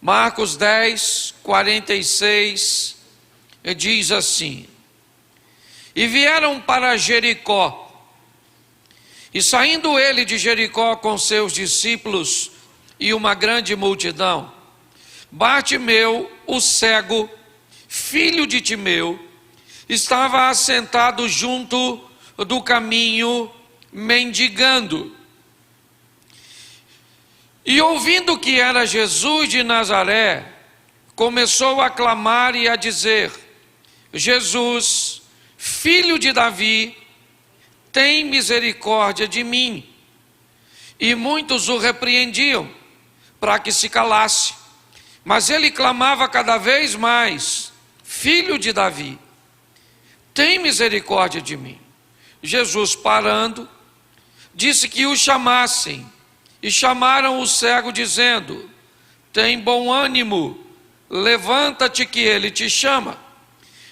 Marcos 10, 46, diz assim: e vieram para Jericó, e saindo ele de Jericó com seus discípulos e uma grande multidão, Bartimeu, o cego, filho de Timeu, estava assentado junto do caminho, mendigando. E ouvindo que era Jesus de Nazaré, começou a clamar e a dizer: Jesus, filho de Davi, tem misericórdia de mim. E muitos o repreendiam para que se calasse, mas ele clamava cada vez mais: Filho de Davi, tem misericórdia de mim. Jesus, parando, disse que o chamassem, e chamaram o cego, dizendo: tem bom ânimo, levanta-te que ele te chama.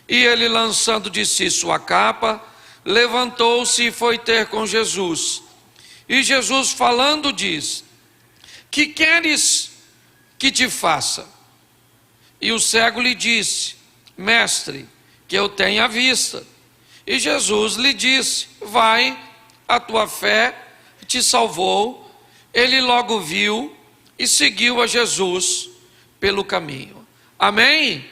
E ele, lançando de si sua capa, levantou-se e foi ter com Jesus. E Jesus, falando, diz: que queres que te faça? E o cego lhe disse: mestre, que eu tenha vista. E Jesus lhe disse: vai, a tua fé te salvou. Ele logo viu e seguiu a Jesus pelo caminho. Amém?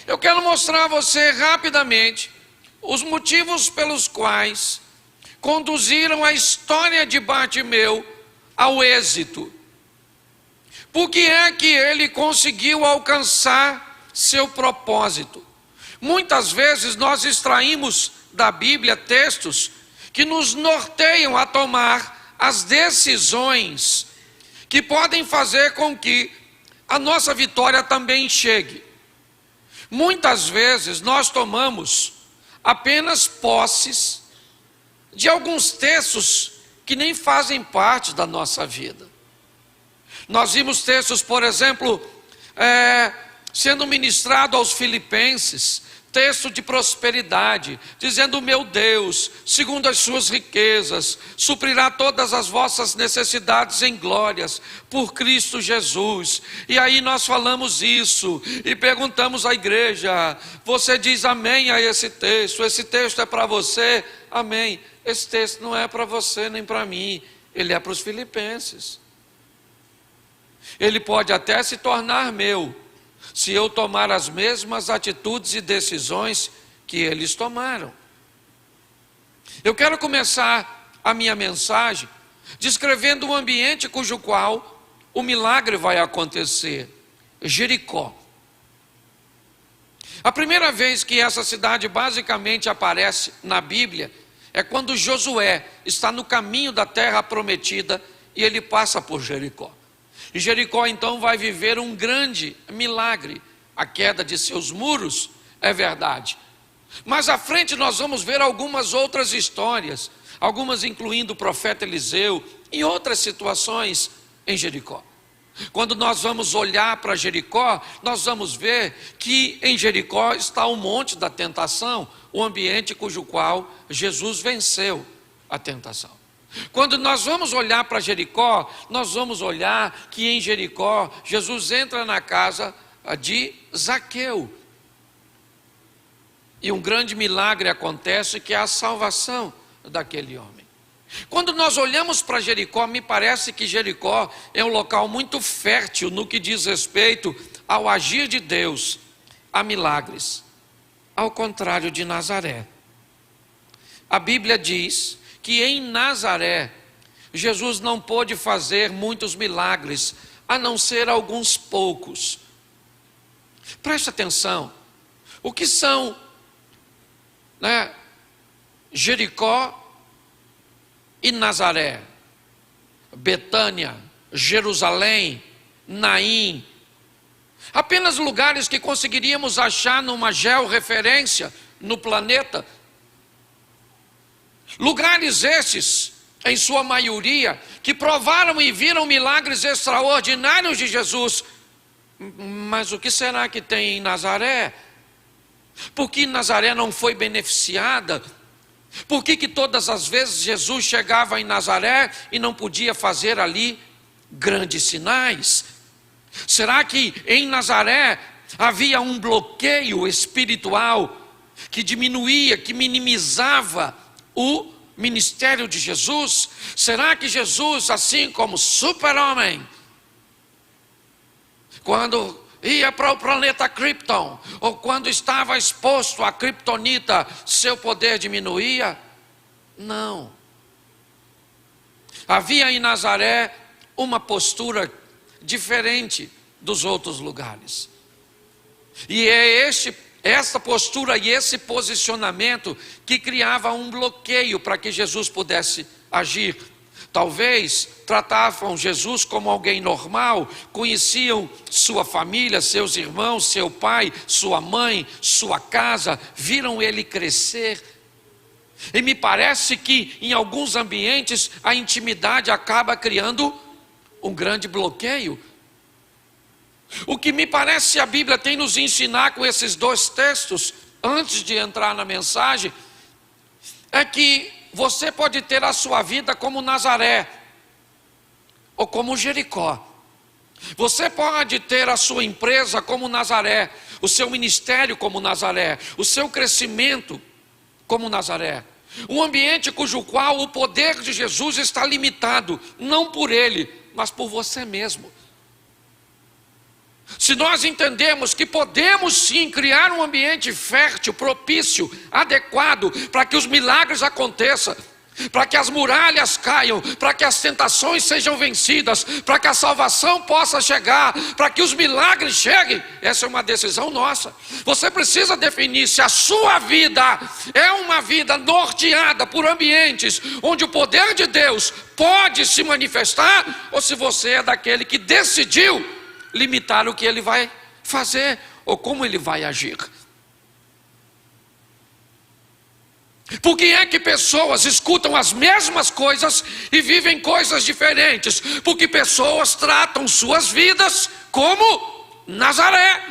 Eu quero mostrar a você rapidamente os motivos pelos quais conduziram a história de Bartimeu ao êxito. Por que é que ele conseguiu alcançar seu propósito? Muitas vezes nós extraímos da Bíblia textos que nos norteiam a tomar as decisões que podem fazer com que a nossa vitória também chegue. Muitas vezes nós tomamos apenas posses de alguns textos que nem fazem parte da nossa vida. Nós vimos textos, por exemplo, sendo ministrado aos filipenses, texto de prosperidade, dizendo: meu Deus, segundo as suas riquezas, suprirá todas as vossas necessidades em glórias, por Cristo Jesus. E aí nós falamos isso, e perguntamos à igreja: você diz amém a esse texto é para você? Amém. Esse texto não é para você nem para mim, ele é para os filipenses. Ele pode até se tornar meu, se eu tomar as mesmas atitudes e decisões que eles tomaram. Eu quero começar a minha mensagem descrevendo um ambiente cujo qual o milagre vai acontecer: Jericó. A primeira vez que essa cidade basicamente aparece na Bíblia é quando Josué está no caminho da terra prometida e ele passa por Jericó. E Jericó então vai viver um grande milagre. A queda de seus muros é verdade. Mas à frente nós vamos ver algumas outras histórias, algumas incluindo o profeta Eliseu e outras situações em Jericó. Quando nós vamos olhar para Jericó, nós vamos ver que em Jericó está o monte da tentação, o ambiente cujo qual Jesus venceu a tentação. Quando nós vamos olhar para Jericó, nós vamos olhar que em Jericó, Jesus entra na casa de Zaqueu. E um grande milagre acontece, que é a salvação daquele homem. Quando nós olhamos para Jericó, me parece que Jericó é um local muito fértil no que diz respeito ao agir de Deus, a milagres. Ao contrário de Nazaré. A Bíblia diz que em Nazaré, Jesus não pôde fazer muitos milagres, a não ser alguns poucos. Preste atenção, o que são, Jericó e Nazaré, Betânia, Jerusalém, Naim, apenas lugares que conseguiríamos achar numa georreferência no planeta. Lugares esses, em sua maioria, que provaram e viram milagres extraordinários de Jesus. Mas o que será que tem em Nazaré? Por que Nazaré não foi beneficiada? Por que todas as vezes Jesus chegava em Nazaré e não podia fazer ali grandes sinais? Será que em Nazaré havia um bloqueio espiritual que diminuía, que minimizava o ministério de Jesus? Será que Jesus, assim como super-homem, quando ia para o planeta Krypton, ou quando estava exposto à kryptonita, seu poder diminuía? Não. Havia em Nazaré uma postura diferente dos outros lugares. E é essa postura e esse posicionamento que criava um bloqueio para que Jesus pudesse agir. Talvez tratavam Jesus como alguém normal, conheciam sua família, seus irmãos, seu pai, sua mãe, sua casa, viram ele crescer. E me parece que em alguns ambientes a intimidade acaba criando um grande bloqueio. O que me parece a Bíblia tem nos ensinar com esses dois textos, antes de entrar na mensagem, é que você pode ter a sua vida como Nazaré, ou como Jericó. Você pode ter a sua empresa como Nazaré, o seu ministério como Nazaré, o seu crescimento como Nazaré. Um ambiente cujo qual o poder de Jesus está limitado, não por ele, mas por você mesmo. Se nós entendemos que podemos sim criar um ambiente fértil, propício, adequado, para que os milagres aconteçam, para que as muralhas caiam, para que as tentações sejam vencidas, para que a salvação possa chegar, para que os milagres cheguem, essa é uma decisão nossa. Você precisa definir se a sua vida é uma vida norteada por ambientes onde o poder de Deus pode se manifestar, ou se você é daquele que decidiu limitar o que ele vai fazer, ou como ele vai agir. Por que é que pessoas escutam as mesmas coisas e vivem coisas diferentes? Porque pessoas tratam suas vidas como Nazaré.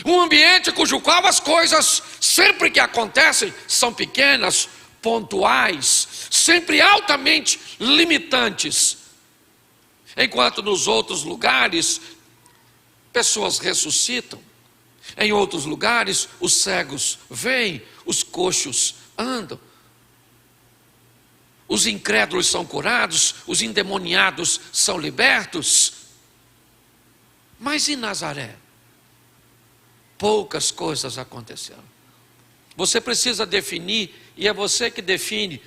Um ambiente cujo qual as coisas, sempre que acontecem, são pequenas, pontuais, sempre altamente limitantes. Enquanto nos outros lugares, pessoas ressuscitam. Em outros lugares, os cegos veem, os coxos andam. Os incrédulos são curados, os endemoniados são libertos. Mas em Nazaré, poucas coisas aconteceram. Você precisa definir, e é você que define,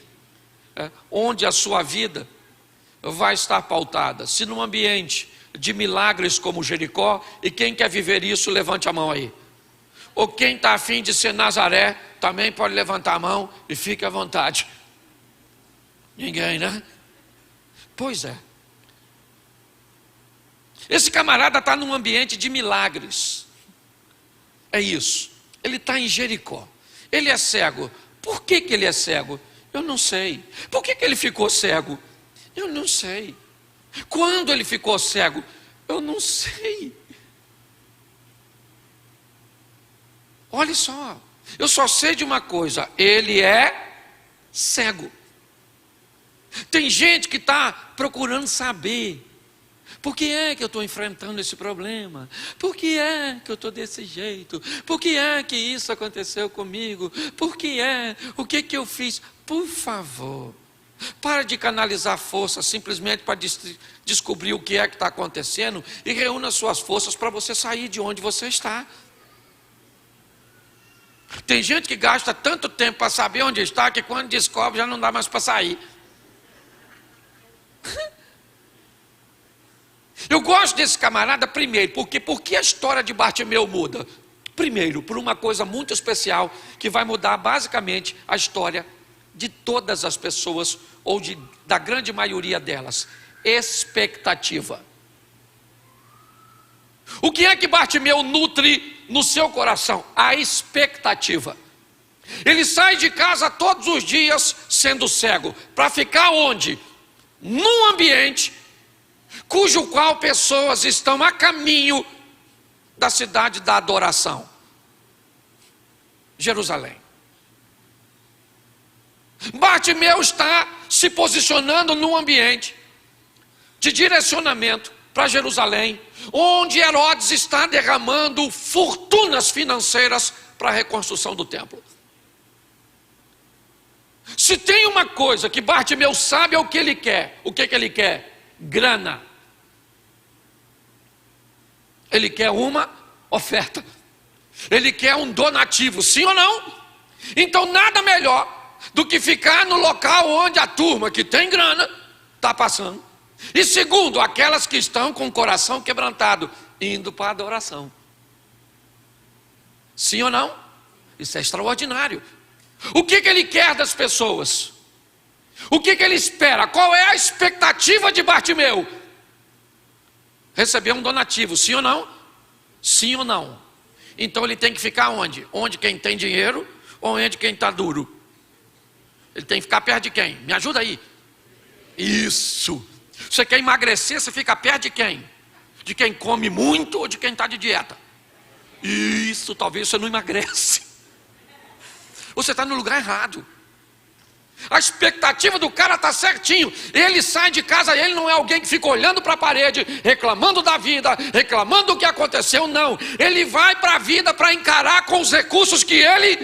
onde a sua vida vai estar pautada. Se num ambiente de milagres como Jericó, e quem quer viver isso, levante a mão aí. Ou quem está afim de ser Nazaré, também pode levantar a mão e fique à vontade. Ninguém, né? Pois é. Esse camarada está num ambiente de milagres. É isso. Ele está em Jericó. Ele é cego. Por que ele é cego? Eu não sei. Por que ele ficou cego? Eu não sei. Quando ele ficou cego? Eu não sei. Olha só, eu só sei de uma coisa: ele é cego. Tem gente que está procurando saber: por que é que eu estou enfrentando esse problema? Por que é que eu estou desse jeito? Por que é que isso aconteceu comigo? Por que é? O que eu fiz? Por favor, para de canalizar força simplesmente para descobrir o que é que está acontecendo e reúna suas forças para você sair de onde você está. Tem gente que gasta tanto tempo para saber onde está, que quando descobre já não dá mais para sair. Eu gosto desse camarada primeiro, porque a história de Bartimeu muda? Primeiro, por uma coisa muito especial, que vai mudar basicamente a história de todas as pessoas, ou da grande maioria delas: expectativa. O que é que Bartimeu nutre no seu coração? A expectativa. Ele sai de casa todos os dias sendo cego, para ficar onde? Num ambiente cujo qual pessoas estão a caminho da cidade da adoração, Jerusalém. Bartimeu está se posicionando num ambiente de direcionamento para Jerusalém, onde Herodes está derramando fortunas financeiras para a reconstrução do templo. Se tem uma coisa que Bartimeu sabe é o que ele quer. O que ele quer? Grana. Ele quer uma oferta. Ele quer um donativo, sim ou não? Então nada melhor do que ficar no local onde a turma que tem grana está passando. E segundo, aquelas que estão com o coração quebrantado, indo para a adoração. Sim ou não? Isso é extraordinário. O que ele quer das pessoas? O que ele espera? Qual é a expectativa de Bartimeu? Receber um donativo, sim ou não? Sim ou não? Então ele tem que ficar onde? Onde quem tem dinheiro ou onde quem está duro? Ele tem que ficar perto de quem? Me ajuda aí. Isso. Você quer emagrecer, você fica perto de quem? De quem come muito ou de quem está de dieta? Isso, talvez você não emagrece. Você está no lugar errado. A expectativa do cara está certinho. Ele sai de casa, ele não é alguém que fica olhando para a parede, reclamando da vida, reclamando do que aconteceu, não. Ele vai para a vida para encarar com os recursos que ele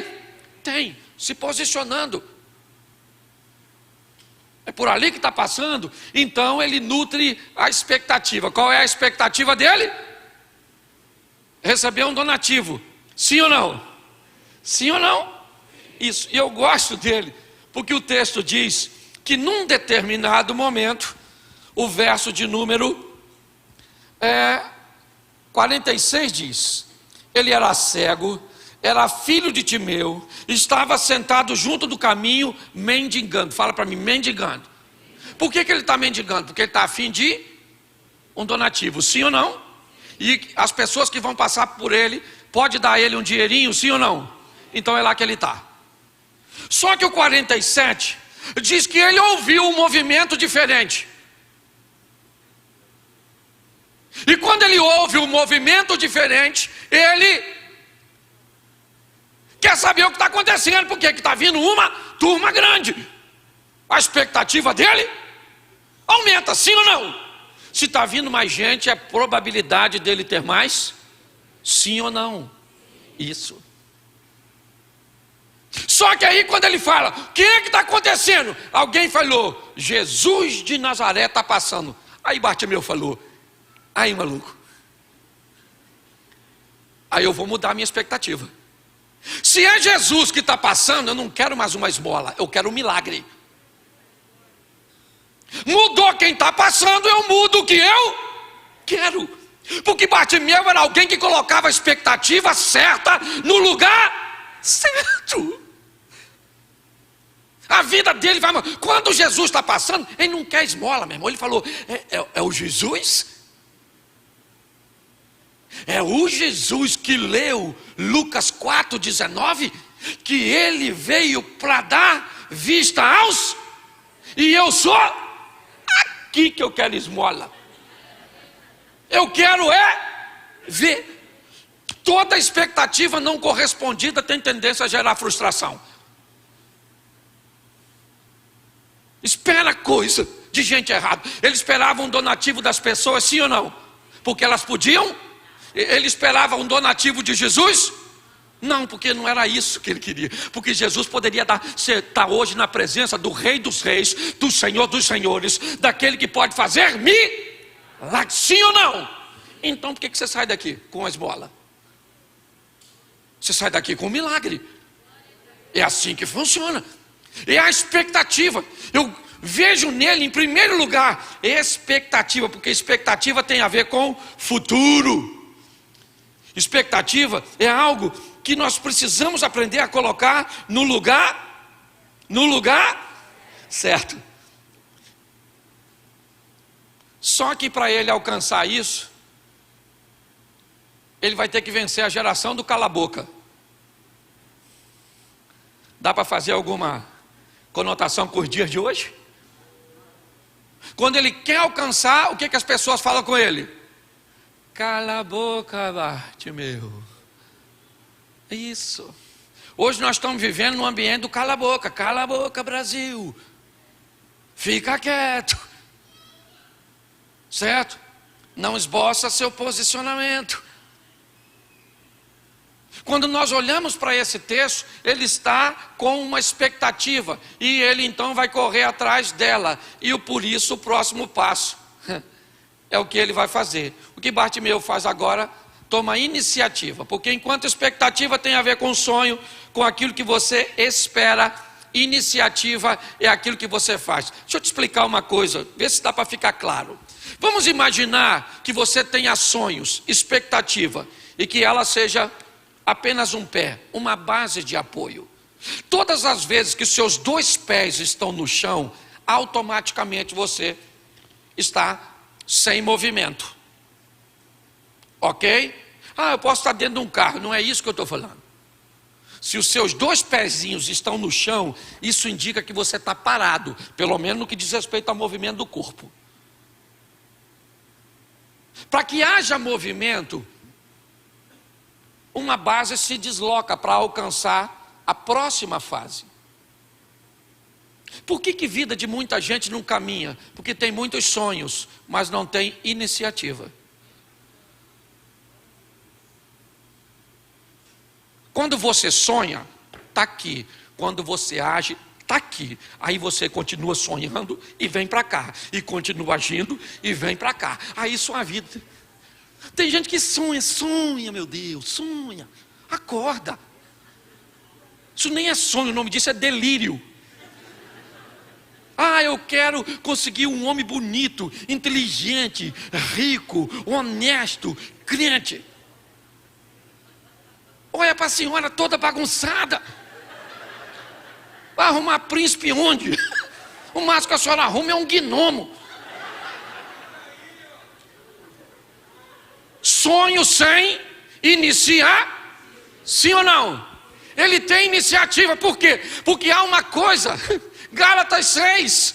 tem, se posicionando. É por ali que está passando. Então ele nutre a expectativa. Qual é a expectativa dele? Receber um donativo. Sim ou não? Sim ou não? Isso, e eu gosto dele, porque o texto diz que num determinado momento, o verso de número 46 diz, ele era cego, era filho de Timeu, estava sentado junto do caminho, mendigando. Fala para mim, mendigando. Por que ele está mendigando? Porque ele está a fim de um donativo, sim ou não? E as pessoas que vão passar por ele, pode dar a ele um dinheirinho, sim ou não? Então é lá que ele está. Só que o 47 diz que ele ouviu um movimento diferente. E quando ele ouve um movimento diferente, ele quer saber o que está acontecendo, porque está vindo uma turma grande. A expectativa dele aumenta, sim ou não? Se está vindo mais gente, é probabilidade dele ter mais? Sim ou não? Isso. Só que aí quando ele fala, o que é que está acontecendo? Alguém falou, Jesus de Nazaré está passando. Aí Bartimeu falou, aí maluco, aí eu vou mudar a minha expectativa. Se é Jesus que está passando, eu não quero mais uma esmola, eu quero um milagre. Mudou quem está passando, eu mudo o que eu quero. Porque Bartimeu era alguém que colocava a expectativa certa no lugar certo. A vida dele vai... Quando Jesus está passando, ele não quer esmola, meu irmão. Ele falou, é o Jesus? É o Jesus que leu Lucas 4,19, que ele veio para dar vista aos... E eu sou aqui que eu quero esmola. Eu quero ver. Toda expectativa não correspondida tem tendência a gerar frustração. Espera coisa de gente errada. Ele esperava um donativo das pessoas, sim ou não? Porque elas podiam? Ele esperava um donativo de Jesus? Não, porque não era isso que ele queria. Porque Jesus poderia estar hoje na presença do Rei dos Reis, do Senhor dos Senhores, daquele que pode fazer milagre, sim ou não? Então por que você sai daqui com a esmola? Você sai daqui com um milagre. É assim que funciona. É a expectativa. Eu vejo nele, em primeiro lugar, expectativa, porque expectativa tem a ver com futuro. Expectativa é algo que nós precisamos aprender a colocar no lugar certo. Só que para ele alcançar isso, ele vai ter que vencer a geração do cala-boca. Dá para fazer alguma conotação com os dias de hoje? Quando ele quer alcançar, o que as pessoas falam com ele? Cala a boca, Bartimeu. Isso. Hoje nós estamos vivendo num ambiente do cala a boca, Brasil. Fica quieto. Certo? não esboça seu posicionamento. Quando nós olhamos para esse texto, ele está com uma expectativa, e ele então vai correr atrás dela, e por isso o próximo passo é o que ele vai fazer. O que Bartimeu faz agora, toma iniciativa, porque enquanto expectativa tem a ver com sonho, com aquilo que você espera, iniciativa é aquilo que você faz. Deixa eu te explicar uma coisa, vê se dá para ficar claro. Vamos imaginar que você tenha sonhos, expectativa, e que ela seja apenas um pé, uma base de apoio. Todas as vezes que seus dois pés estão no chão, automaticamente você está sem movimento. Ok? Eu posso estar dentro de um carro, não é isso que eu estou falando. Se os seus dois pezinhos estão no chão, isso indica que você está parado, pelo menos no que diz respeito ao movimento do corpo. Para que haja movimento, uma base se desloca para alcançar a próxima fase. Por que vida de muita gente não caminha? Porque tem muitos sonhos, mas não tem iniciativa. Quando você sonha, está aqui. Quando você age, está aqui. Aí você continua sonhando e vem para cá. E continua agindo e vem para cá. Aí sua vida. Tem gente que sonha, meu Deus, sonha. Acorda. Isso nem é sonho, o nome disso é delírio. Eu quero conseguir um homem bonito, inteligente, rico, honesto, crente. Olha para a senhora toda bagunçada. Vai arrumar príncipe onde? O máximo que a senhora arruma é um gnomo. Sonho sem iniciar, sim ou não? Ele tem iniciativa, por quê? Porque há uma coisa, Gálatas 6,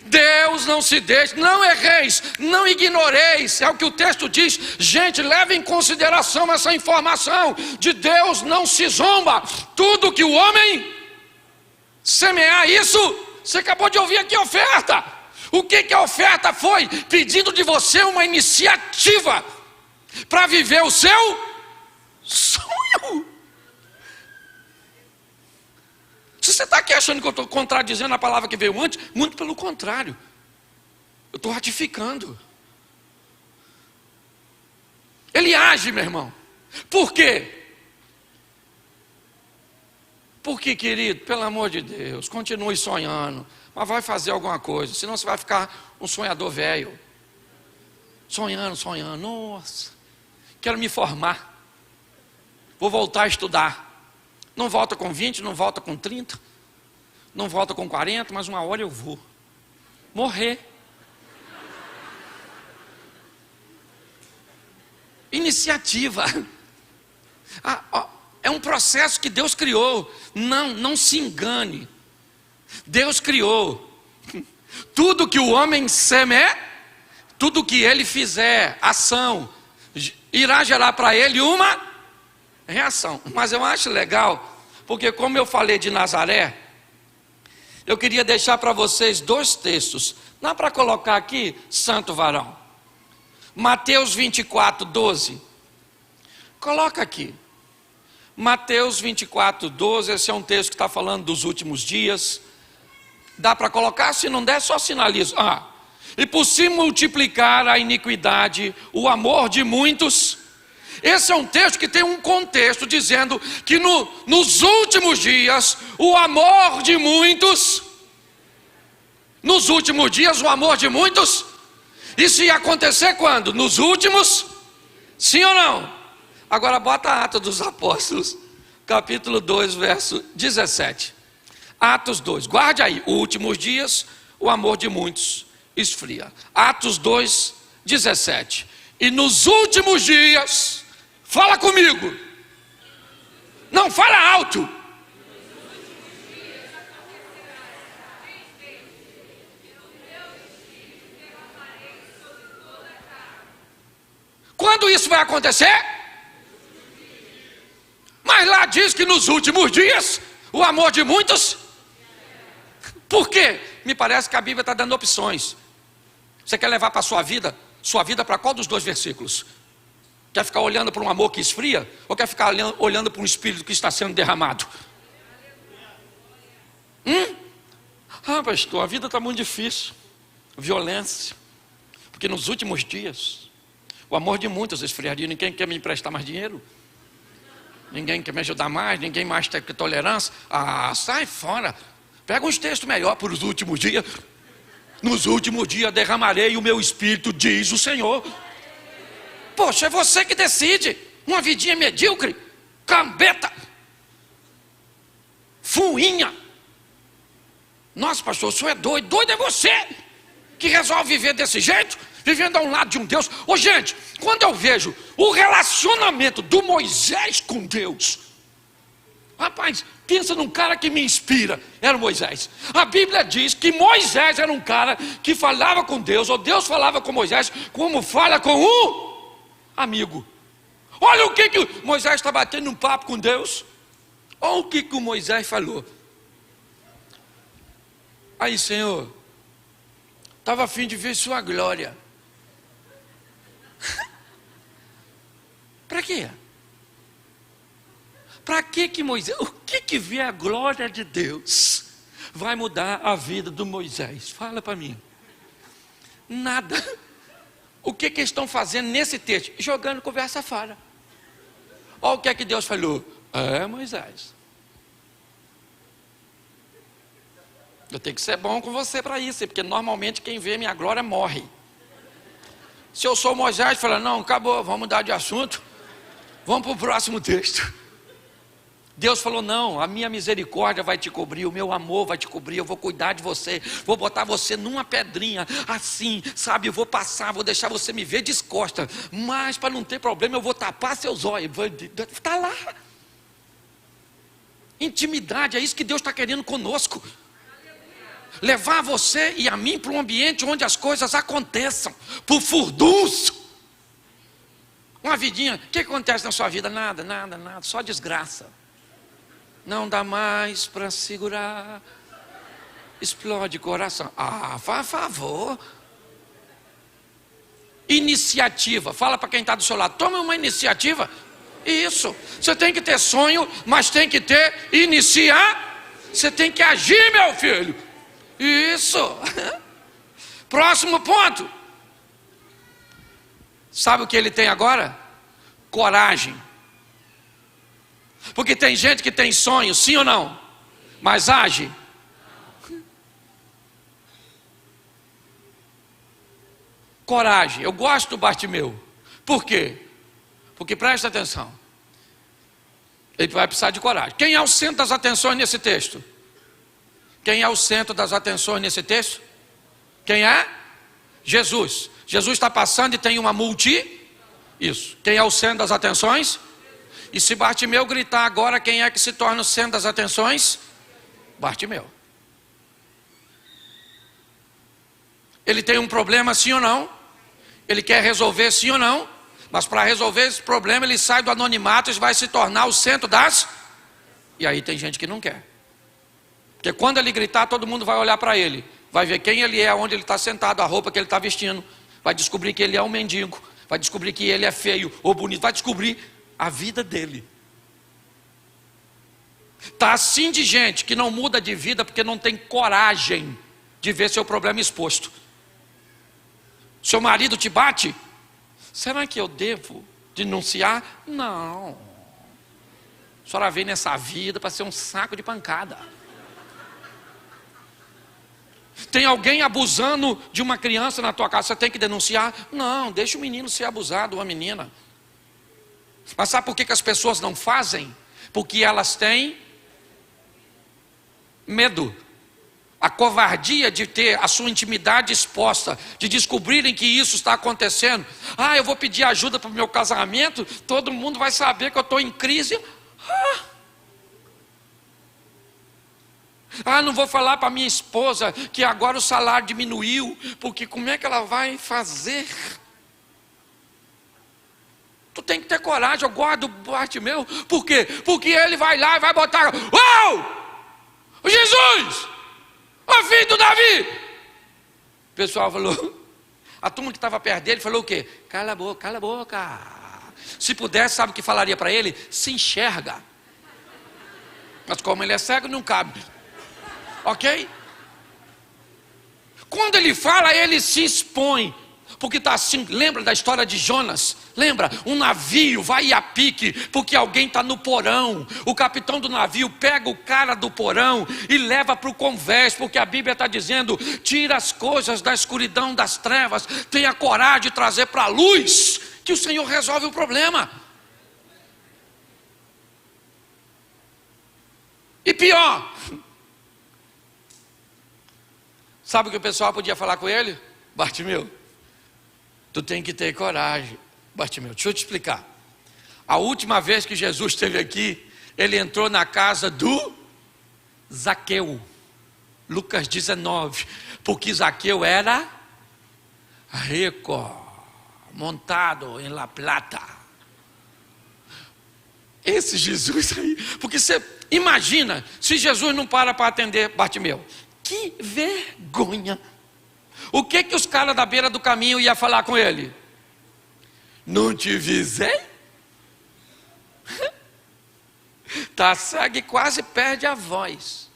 Deus não se deixa, não erreis, não ignoreis, é o que o texto diz. Gente, leve em consideração essa informação, de Deus não se zomba, tudo que o homem semear, isso, você acabou de ouvir aqui a oferta. O que a oferta foi? Pedindo de você uma iniciativa, para viver o seu sonho. Se você está aqui achando que eu estou contradizendo a palavra que veio antes, muito pelo contrário, eu estou ratificando. Ele age, meu irmão. Por quê? Porque, querido, pelo amor de Deus, continue sonhando, mas vai fazer alguma coisa, senão você vai ficar um sonhador velho. Sonhando, nossa, quero me formar, vou voltar a estudar. Não volta com 20, não volta com 30, não volta com 40, mas uma hora eu vou morrer. Iniciativa. É um processo que Deus criou. Não se engane. Deus criou. Tudo que o homem semear, tudo que ele fizer, ação, irá gerar para ele uma reação. Mas eu acho legal, porque como eu falei de Nazaré, eu queria deixar para vocês dois textos. Dá para colocar aqui, santo varão? Mateus 24, 12. Coloca aqui. Mateus 24, 12, esse é um texto que está falando dos últimos dias. Dá para colocar? Se não der, só sinaliza. E por se multiplicar a iniquidade, o amor de muitos. Esse é um texto que tem um contexto dizendo que nos últimos dias, o amor de muitos, nos últimos dias o amor de muitos, isso ia acontecer quando? Nos últimos, sim ou não? Agora bota Atos dos Apóstolos, capítulo 2, verso 17. Atos 2, guarde aí, os últimos dias, o amor de muitos esfria. Atos 2, 17. E nos últimos dias, fala comigo. Não, fala alto. Quando isso vai acontecer? Mas lá diz que nos últimos dias, o amor de muitos. Por quê? Me parece que a Bíblia está dando opções. Você quer levar para a sua vida sua vida para qual dos dois versículos? Quer ficar olhando para um amor que esfria? Ou quer ficar olhando para um espírito que está sendo derramado? Ah, pastor, a vida está muito difícil. Violência. Porque nos últimos dias, o amor de muitos esfriaria. Ninguém quer me emprestar mais dinheiro. Ninguém quer me ajudar mais. Ninguém mais tem tolerância. Ah, sai fora. Pega uns textos melhor para os últimos dias. Nos últimos dias derramarei o meu espírito, diz o Senhor. Poxa, é você que decide. Uma vidinha medíocre, cambeta, fuinha. Nossa, pastor, o senhor é doido. Doido é você que resolve viver desse jeito, vivendo ao lado de um Deus. Ô gente, quando eu vejo o relacionamento do Moisés com Deus, rapaz, pensa num cara que me inspira. Era Moisés. A Bíblia diz que Moisés era um cara que falava com Deus, ou Deus falava com Moisés, como fala com um amigo. Olha o que Moisés está batendo um papo com Deus. Olha o que o Moisés falou. Aí, Senhor, estava a fim de ver sua glória. Para quê? Para que Moisés, o que ver a glória de Deus vai mudar a vida do Moisés? Fala para mim. Nada. O que estão fazendo nesse texto? Jogando conversa fora. Olha o que Deus falou. Moisés, eu tenho que ser bom com você para isso, porque normalmente quem vê minha glória morre. Se eu sou Moisés, fala, não, acabou, vamos mudar de assunto. Vamos para o próximo texto. Deus falou, não, a minha misericórdia vai te cobrir, o meu amor vai te cobrir, eu vou cuidar de você, vou botar você numa pedrinha, assim, sabe, eu vou passar, vou deixar você me ver descosta, mas para não ter problema eu vou tapar seus olhos, está lá. Intimidade, é isso que Deus está querendo conosco. Levar você e a mim para um ambiente onde as coisas aconteçam, para o furdunço. Uma vidinha, o que acontece na sua vida? Nada, só desgraça. Não dá mais para segurar. Explode coração. Ah, faz favor. Iniciativa. Fala para quem está do seu lado. Tome uma iniciativa. Isso. Você tem que ter sonho, mas tem que ter Você tem que agir, meu filho. Isso. Próximo ponto. Sabe o que ele tem agora? Coragem. Porque tem gente que tem sonho, sim ou não? Mas age. Coragem. Eu gosto do Bartimeu. Por quê? Porque presta atenção. Ele vai precisar de coragem. Quem é o centro das atenções nesse texto? Quem é o centro das atenções nesse texto? Quem é? Jesus. Jesus está passando e tem uma Isso. Quem é o centro das atenções? E se Bartimeu gritar agora, quem é que se torna o centro das atenções? Bartimeu. Ele tem um problema, sim ou não? Ele quer resolver, sim ou não? Mas para resolver esse problema, ele sai do anonimato e vai se tornar o centro das... E aí tem gente que não quer. Porque quando ele gritar, todo mundo vai olhar para ele. Vai ver quem ele é, onde ele está sentado, a roupa que ele está vestindo. Vai descobrir que ele é um mendigo. Vai descobrir que ele é feio ou bonito. Vai descobrir a vida dele. Está assim de gente que não muda de vida porque não tem coragem de ver seu problema exposto. Seu marido te bate? Será que eu devo denunciar? Não. A senhora veio nessa vida para ser um saco de pancada. Tem alguém abusando de uma criança na tua casa, você tem que denunciar? Não, deixa o menino ser abusado, ou a menina. Mas sabe por que as pessoas não fazem? Porque elas têm medo. A covardia de ter a sua intimidade exposta, de descobrirem que isso está acontecendo. Ah, eu vou pedir ajuda para o meu casamento, todo mundo vai saber que eu estou em crise. Não vou falar para minha esposa que agora o salário diminuiu, porque como é que ela vai fazer? Tu tem que ter coragem. Eu guardo o Bartimeu. Por quê? Porque ele vai lá e vai botar: uau! Jesus! O filho do Davi! O pessoal falou: A turma que estava perto dele falou o quê? Cala a boca, cala a boca. Se pudesse, sabe o que falaria para ele? Se enxerga. Mas como ele é cego, não cabe. Ok? Quando ele fala, ele se expõe. Porque está assim, lembra da história de Jonas? Lembra? Um navio vai a pique, porque alguém está no porão. O capitão do navio pega o cara do porão e leva para o convés, porque a Bíblia está dizendo: tira as coisas da escuridão, das trevas, tenha coragem de trazer para a luz, que o Senhor resolve o problema. E pior, sabe o que o pessoal podia falar com ele? Bartimeu, tu tem que ter coragem. Bartimeu, deixa eu te explicar. A última vez que Jesus esteve aqui, ele entrou na casa do Zaqueu. Lucas 19. Porque Zaqueu era rico, montado em La Plata. Esse Jesus aí. Porque você imagina, se Jesus não para atender Bartimeu. Que vergonha. O que os caras da beira do caminho iam falar com ele? Não te visei? Tá cego e quase perde a voz.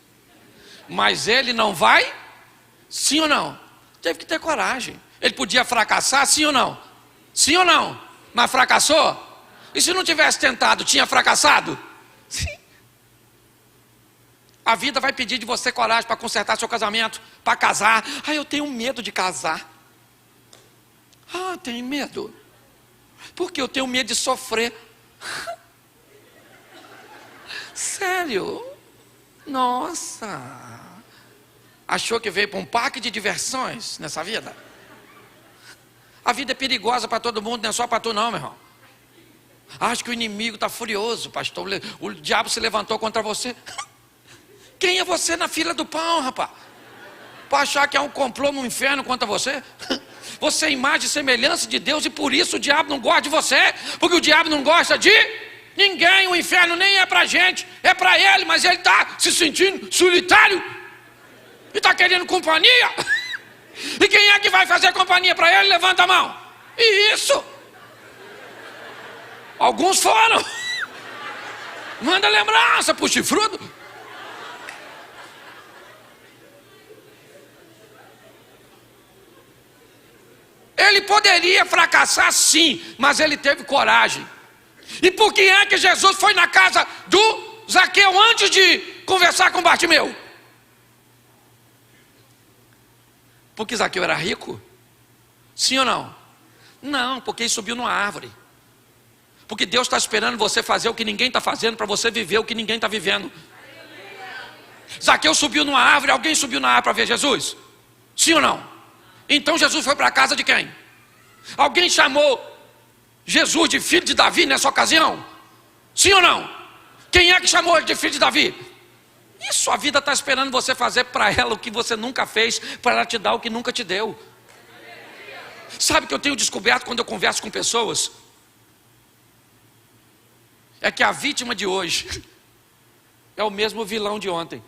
Mas ele não vai? Sim ou não? Teve que ter coragem. Ele podia fracassar, sim ou não? Sim ou não? Mas fracassou? E se não tivesse tentado, tinha fracassado? Sim. A vida vai pedir de você coragem para consertar seu casamento, para casar. Ah, eu tenho medo de casar. Ah, tem medo? Porque eu tenho medo de sofrer. Sério? Nossa. Achou que veio para um parque de diversões nessa vida? A vida é perigosa para todo mundo, não é só para tu não, meu irmão. Acho que o inimigo está furioso, pastor. O diabo se levantou contra você. Quem é você na fila do pão, rapaz? Para achar que é um complô no inferno contra você? Você é imagem e semelhança de Deus e por isso o diabo não gosta de você. Porque o diabo não gosta de ninguém. O inferno nem é para gente, é para ele. Mas ele está se sentindo solitário e está querendo companhia. E quem é que vai fazer companhia para ele? Levanta a mão. E isso? Alguns foram. Manda lembrança pro chifrudo. Ele poderia fracassar sim, mas ele teve coragem. E por que é que Jesus foi na casa do Zaqueu antes de conversar com Bartimeu? Porque Zaqueu era rico? Sim ou não? Não, porque ele subiu numa árvore. Porque Deus está esperando você fazer o que ninguém está fazendo, para você viver o que ninguém está vivendo. Zaqueu subiu numa árvore, alguém subiu na árvore para ver Jesus? Sim ou não? Então Jesus foi para a casa de quem? Alguém chamou Jesus de filho de Davi nessa ocasião? Sim ou não? Quem é que chamou ele de filho de Davi? Isso a vida está esperando você fazer para ela o que você nunca fez, para ela te dar o que nunca te deu. Sabe o que eu tenho descoberto quando eu converso com pessoas? É que a vítima de hoje é o mesmo vilão de ontem.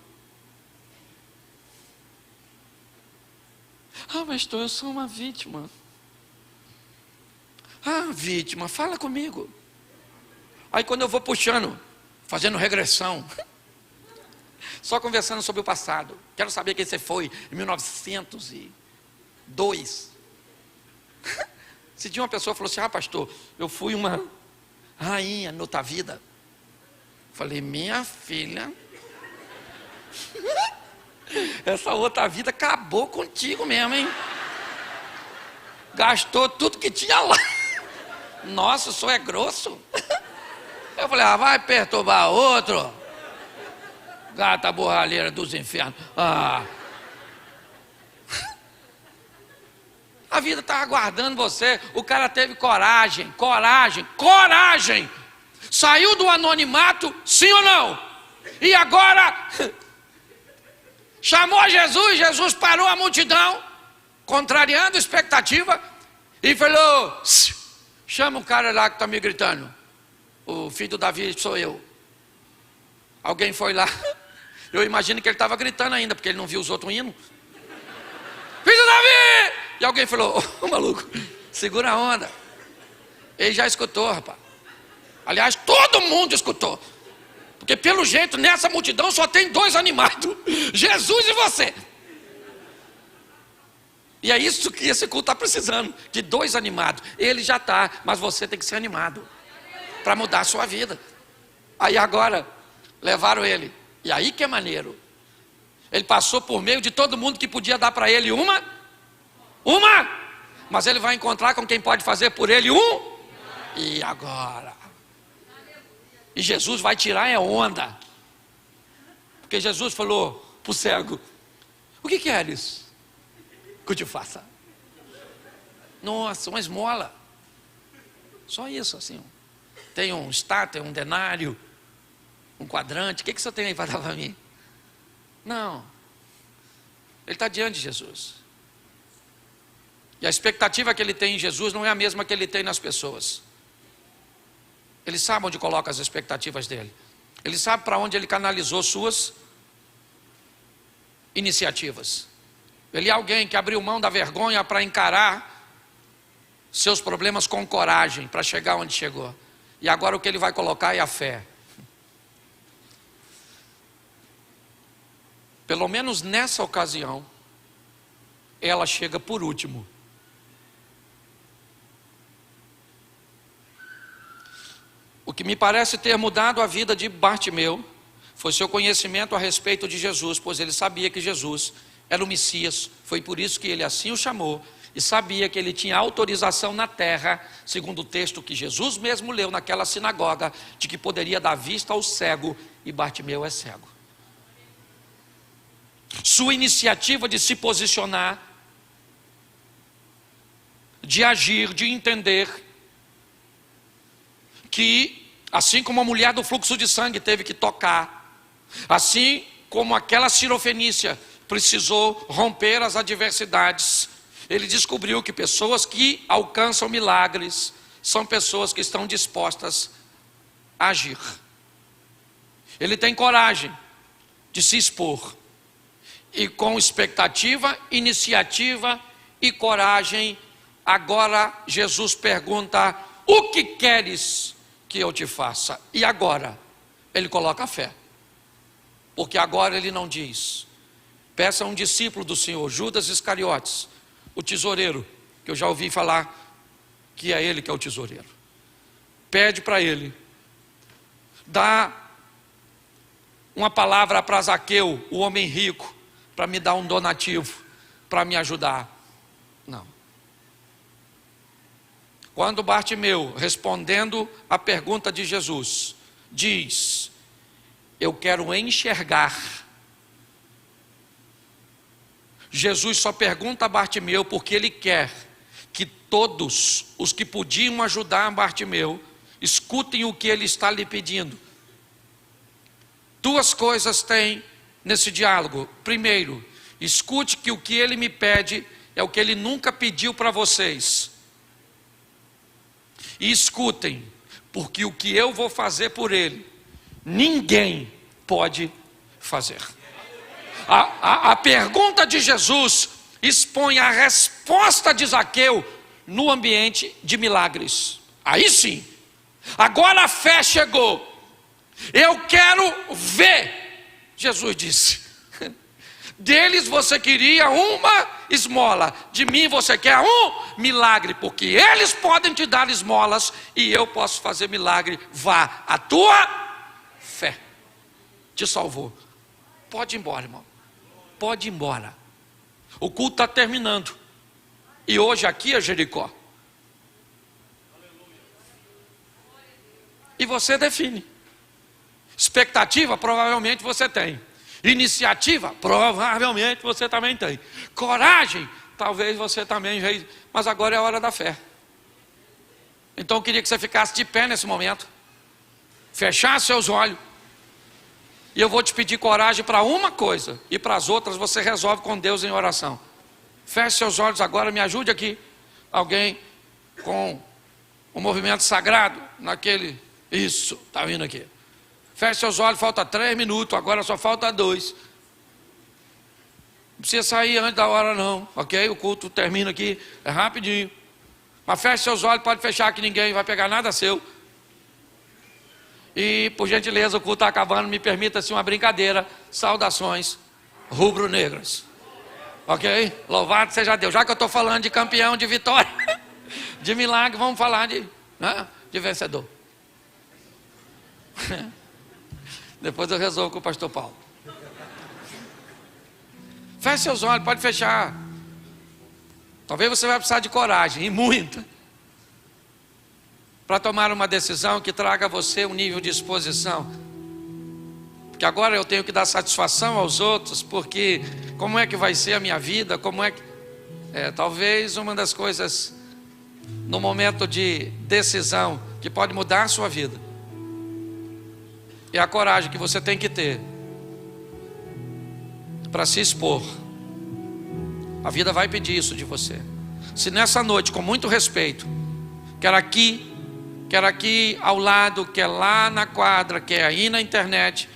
Ah, pastor, eu sou uma vítima. Ah, vítima, fala comigo. Aí quando eu vou puxando, fazendo regressão, só conversando sobre o passado. Quero saber quem você foi em 1902. Se tinha uma pessoa que falou assim: ah, pastor, eu fui uma rainha noutra vida. Falei: minha filha, essa outra vida acabou contigo mesmo, hein? Gastou tudo que tinha lá. Nossa, o senhor é grosso. Eu falei: ah, vai perturbar outro. Gata borralheira dos infernos. Ah. A vida está aguardando você. O cara teve coragem. Saiu do anonimato, sim ou não? E agora chamou Jesus. Jesus parou a multidão, contrariando a expectativa, e falou: chama o cara lá que está me gritando. O filho do Davi sou eu. Alguém foi lá. Eu imagino que ele estava gritando ainda, porque ele não viu os outros indo. Filho do Davi, E alguém falou: ô maluco, segura a onda. Ele já escutou, rapaz. Aliás, todo mundo escutou. Porque pelo jeito, nessa multidão só tem 2 animados: Jesus e você. E é isso que esse culto está precisando, de 2 animados. Ele já está, mas você tem que ser animado para mudar a sua vida. Aí agora, levaram ele. E aí que é maneiro. Ele passou por meio de todo mundo que podia dar para ele uma. Mas ele vai encontrar com quem pode fazer por ele um. E agora? E Jesus vai tirar a onda. Porque Jesus falou para o cego: o que queres que eu te faça? Nossa, uma esmola. Só isso assim. Tem um estátua, um denário, um quadrante. O que você tem aí para dar para mim? Não. Ele está diante de Jesus. E a expectativa que ele tem em Jesus não é a mesma que ele tem nas pessoas. Ele sabe onde coloca as expectativas dele. Ele sabe para onde ele canalizou suas iniciativas. Ele é alguém que abriu mão da vergonha para encarar seus problemas com coragem, para chegar onde chegou. E agora o que ele vai colocar é a fé. Pelo menos nessa ocasião, ela chega por último. O que me parece ter mudado a vida de Bartimeu foi seu conhecimento a respeito de Jesus, pois ele sabia que Jesus era o Messias. Foi por isso que ele assim o chamou, e sabia que ele tinha autorização na terra, segundo o texto que Jesus mesmo leu naquela sinagoga, de que poderia dar vista ao cego, e Bartimeu é cego. Sua iniciativa de se posicionar, de agir, de entender que, assim como a mulher do fluxo de sangue teve que tocar, assim como aquela cirofenícia precisou romper as adversidades, ele descobriu que pessoas que alcançam milagres são pessoas que estão dispostas a agir. Ele tem coragem de se expor. E com expectativa, iniciativa e coragem, agora Jesus pergunta: o que queres que eu te faça? E agora ele coloca a fé. Porque agora ele não diz: peça a um discípulo do Senhor, Judas Iscariotes, o tesoureiro, que eu já ouvi falar que é ele que é o tesoureiro. Pede para ele, dá uma palavra para Zaqueu, o homem rico, para me dar um donativo, para me ajudar. Não. Quando Bartimeu, respondendo à pergunta de Jesus, diz: eu quero enxergar. Jesus só pergunta a Bartimeu porque ele quer que todos os que podiam ajudar Bartimeu escutem o que ele está lhe pedindo. 2 coisas tem nesse diálogo. Primeiro, escute que o que ele me pede é o que ele nunca pediu para vocês. E escutem, porque o que eu vou fazer por ele, ninguém pode fazer. A pergunta de Jesus expõe a resposta de Zaqueu no ambiente de milagres. Aí sim, agora a fé chegou. Eu quero ver, Jesus disse. Deles você queria uma esmola, de mim você quer um milagre, porque eles podem te dar esmolas e eu posso fazer milagre. Vá, a tua fé te salvou. Pode ir embora, irmão. Pode ir embora. O culto está terminando. E hoje aqui é Jericó. E você define. Expectativa, provavelmente você tem. Iniciativa, provavelmente você também tem. Coragem, talvez você também veja. Mas agora é a hora da fé. Então eu queria que você ficasse de pé nesse momento. Fechasse seus olhos. E eu vou te pedir coragem para uma coisa. E para as outras você resolve com Deus em oração. Feche seus olhos agora, me ajude aqui. Alguém com um movimento sagrado naquele... Isso, está vindo aqui. Feche seus olhos, falta 3 minutos, agora só falta 2. Não precisa sair antes da hora não, ok? O culto termina aqui, é rapidinho. Mas feche seus olhos, pode fechar que ninguém vai pegar nada seu. E por gentileza, o culto está acabando, me permita-se uma brincadeira. Saudações rubro-negras. Ok? Louvado seja Deus. Já que eu estou falando de campeão, de vitória, de milagre, vamos falar de vencedor. Depois eu resolvo com o pastor Paulo. Feche seus olhos, pode fechar. Talvez você vai precisar de coragem, e muita, para tomar uma decisão que traga a você um nível de exposição. Porque agora eu tenho que dar satisfação aos outros, porque como é que vai ser a minha vida, como é que... talvez uma das coisas, no momento de decisão, que pode mudar a sua vida, é a coragem que você tem que ter para se expor. A vida vai pedir isso de você. Se nessa noite, com muito respeito, quer aqui ao lado, quer lá na quadra, quer aí na internet.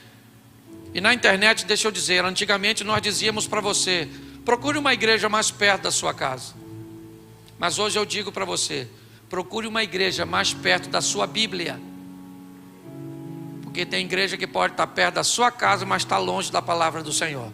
E na internet, deixa eu dizer, antigamente nós dizíamos para você, procure uma igreja mais perto da sua casa. Mas hoje eu digo para você, procure uma igreja mais perto da sua Bíblia. Porque tem igreja que pode estar perto da sua casa, mas está longe da palavra do Senhor.